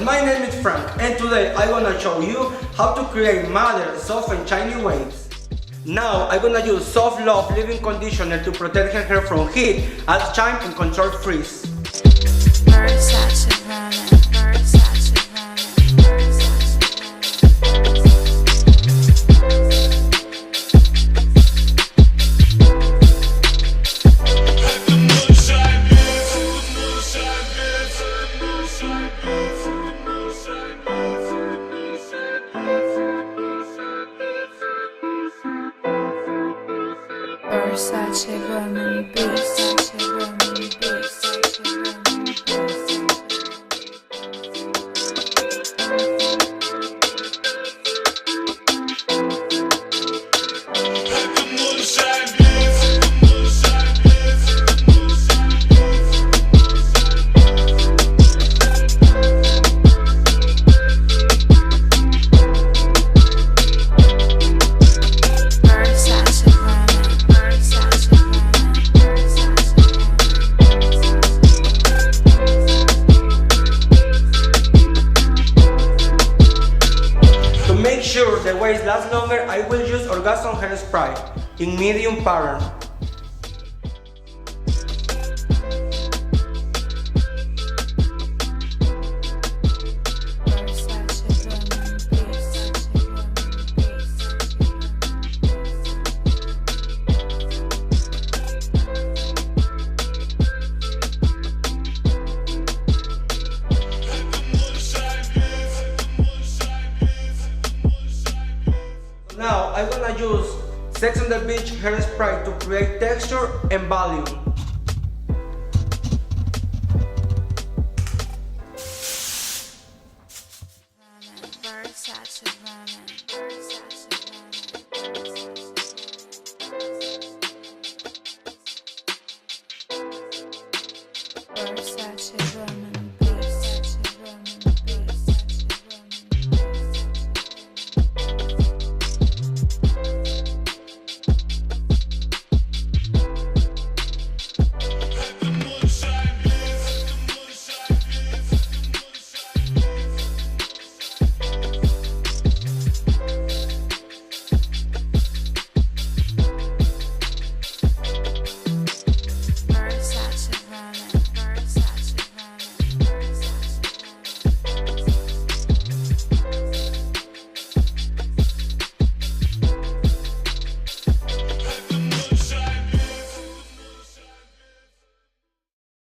My name is Frank, and today I'm gonna show you how to create modern, soft and shiny waves. Now I'm gonna use Soft Love Leave-In Conditioner to protect her hair from heat, add shine and control frizz. Versace Roman beats. Make sure the waves last longer, I will use Orgasm hairspray in medium pattern. Now I'm gonna use Sex on the Beach hairspray to create texture and volume.